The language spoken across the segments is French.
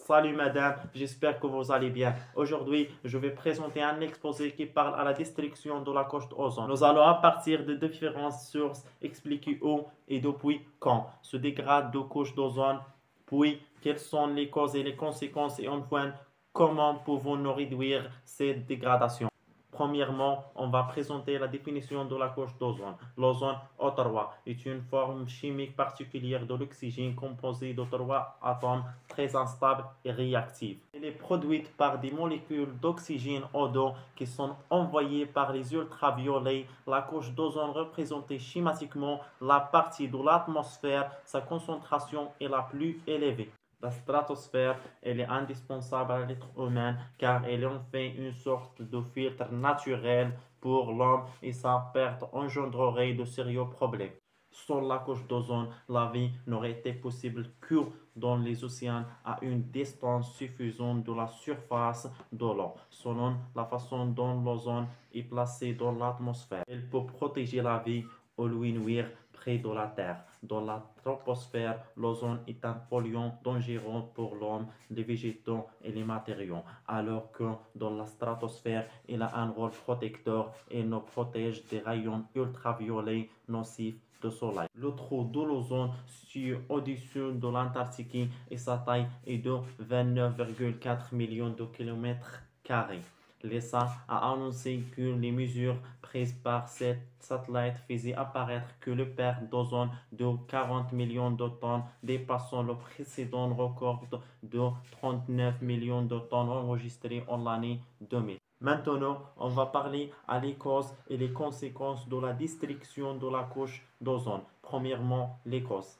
Salut madame, j'espère que vous allez bien. Aujourd'hui, je vais présenter un exposé qui parle à la destruction de la couche d'ozone. Nous allons à partir de différentes sources expliquer où et depuis quand se dégrade de couche d'ozone, puis quelles sont les causes et les conséquences et enfin comment pouvons-nous réduire cette dégradation. Premièrement, on va présenter la définition de la couche d'ozone. L'ozone O3 est une forme chimique particulière de l'oxygène composée de trois atomes très instables et réactifs. Elle est produite par des molécules d'oxygène O2 qui sont envoyées par les ultraviolets. La couche d'ozone représente schématiquement la partie de l'atmosphère. Sa concentration est la plus élevée. La stratosphère, elle est indispensable à l'être humain car elle en fait une sorte de filtre naturel pour l'homme et sa perte engendrerait de sérieux problèmes. Sans la couche d'ozone, la vie n'aurait été possible que dans les océans à une distance suffisante de la surface de l'eau, selon la façon dont l'ozone est placé dans l'atmosphère. Elle peut protéger la vie ou lui nuire près de la Terre. Dans la troposphère, l'ozone est un polluant dangereux pour l'homme, les végétaux et les matériaux, alors que dans la stratosphère, il a un rôle protecteur et nous protège des rayons ultraviolets nocifs du soleil. Le trou de l'ozone situé au-dessus de l'Antarctique et sa taille est de 29,4 millions de kilomètres carrés. L'ESA a annoncé que les mesures prises par cet satellite faisaient apparaître que le perte d'ozone de 40 millions de tonnes dépassant le précédent record de 39 millions de tonnes enregistré en l'année 2000. Maintenant, on va parler à les causes et les conséquences de la destruction de la couche d'ozone. Premièrement, les causes.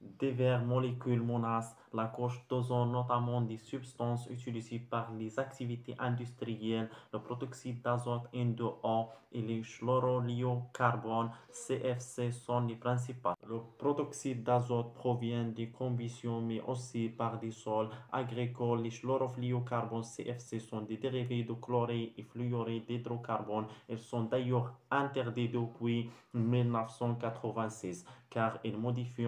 Diverses molécules menacent la couche d'ozone, notamment des substances utilisées par les activités industrielles, le protoxyde d'azote N2O et les chlorofluorocarbone CFC sont les principales. Le protoxyde d'azote provient des combustions mais aussi par des sols agricoles. Les chlorofluorocarbone CFC sont des dérivés de chloré et fluoré d'hydrocarbone. Ils sont d'ailleurs interdits depuis 1986 car ils modifient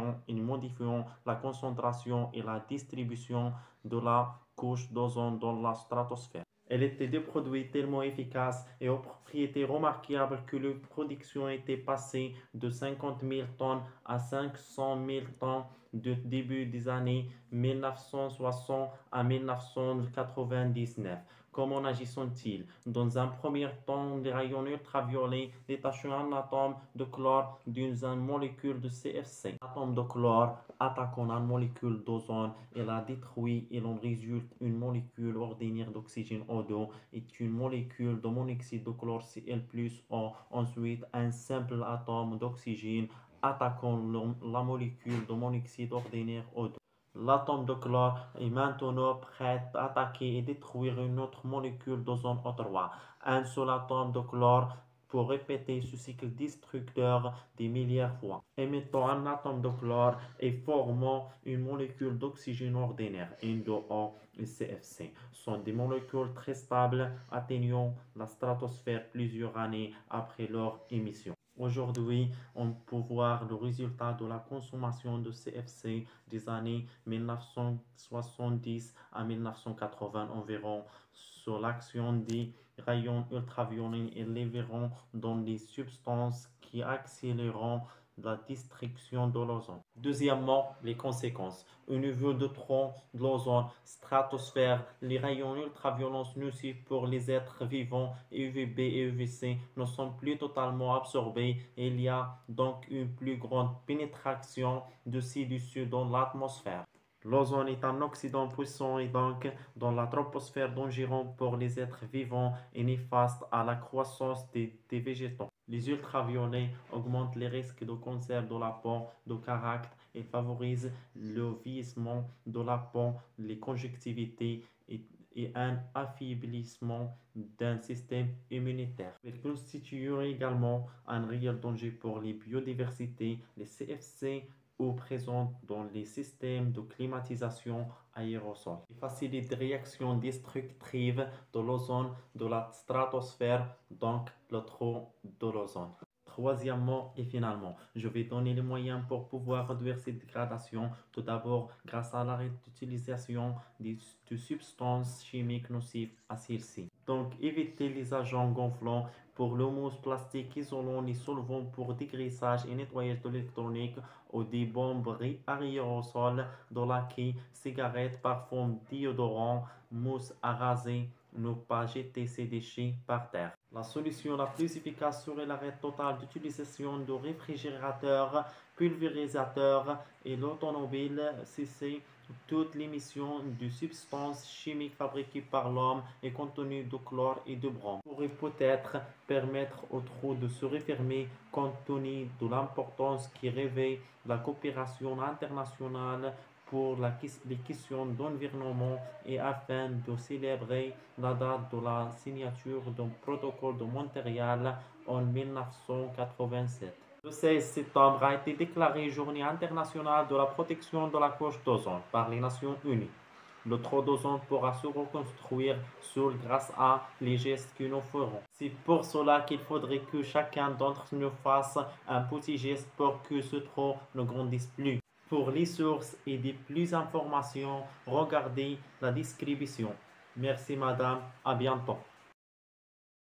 la concentration et la distribution de la couche d'ozone dans la stratosphère. Elle était des produits tellement efficaces et aux propriétés remarquables que leur production était passée de 50 000 tonnes à 500 000 tonnes du début des années 1960 à 1999. Comment agissent-ils? Dans un premier temps, les rayons ultraviolets détachent un atome de chlore d'une molécule de CFC. L'atome de chlore attaquant une molécule d'ozone et la détruit. Il en résulte une molécule ordinaire d'oxygène O2 et une molécule de monoxyde de chlore Cl+O. Ensuite, un simple atome d'oxygène attaquant la molécule de monoxyde ordinaire O2. L'atome de chlore est maintenant prêt à attaquer et détruire une autre molécule d'ozone O3. Un seul atome de chlore pour répéter ce cycle destructeur des milliards de fois, émettant un atome de chlore et formant une molécule d'oxygène ordinaire, N2O et CFC. Sont des molécules très stables atteignant la stratosphère plusieurs années après leur émission. Aujourd'hui, on peut voir le résultat de la consommation de CFC des années 1970 à 1980 environ sur l'action des rayons ultraviolets et les verront dans les substances qui accéléreront la destruction de l'ozone. Deuxièmement, les conséquences. Au niveau de tronc de l'ozone, stratosphère, les rayons ultraviolets nocifs pour les êtres vivants, UVB et UVC, ne sont plus totalement absorbés. Il y a donc une plus grande pénétration de ci-dessus dans l'atmosphère. L'ozone est un oxydant puissant et donc dans la troposphère dangereux pour les êtres vivants et néfaste à la croissance des végétaux. Les ultraviolets augmentent les risques de cancer de la peau, de cataracte et favorisent le vieillissement de la peau, les conjonctivités et un affaiblissement d'un système immunitaire. Ils constituent également un réel danger pour les biodiversités. Les CFC ou présentes dans les systèmes de climatisation aérosol. Ils facilitent les réactions destructives de l'ozone de la stratosphère, donc le trou de l'ozone. Troisièmement et finalement, je vais donner les moyens pour pouvoir réduire cette dégradation. Tout d'abord, grâce à l'arrêt d'utilisation de substances chimiques nocives à celles-ci. Donc, évitez les agents gonflants pour le mousse plastique isolant les solvants pour dégraissage et nettoyage de l'électronique ou des bombes aérosols de laquais, cigarettes, parfums, déodorants, mousse à raser. Ne pas jeter ces déchets par terre. La solution la plus efficace serait l'arrêt total d'utilisation de réfrigérateurs, pulvérisateurs et l'automobile, cesser toute l'émission de substances chimiques fabriquées par l'homme et contenues de chlore et de brom. Pourrait peut-être permettre aux trous de se refermer compte tenu de l'importance qui revêt la coopération internationale pour les questions d'environnement et afin de célébrer la date de la signature d'un protocole de Montréal en 1987. Le 16 septembre a été déclaré Journée internationale de la protection de la couche d'ozone par les Nations Unies. Le trou d'ozone pourra se reconstruire seul grâce à les gestes que nous ferons. C'est pour cela qu'il faudrait que chacun d'entre nous fasse un petit geste pour que ce trou ne grandisse plus. Pour les sources et des plus d'informations, regardez la description. Merci madame, à bientôt.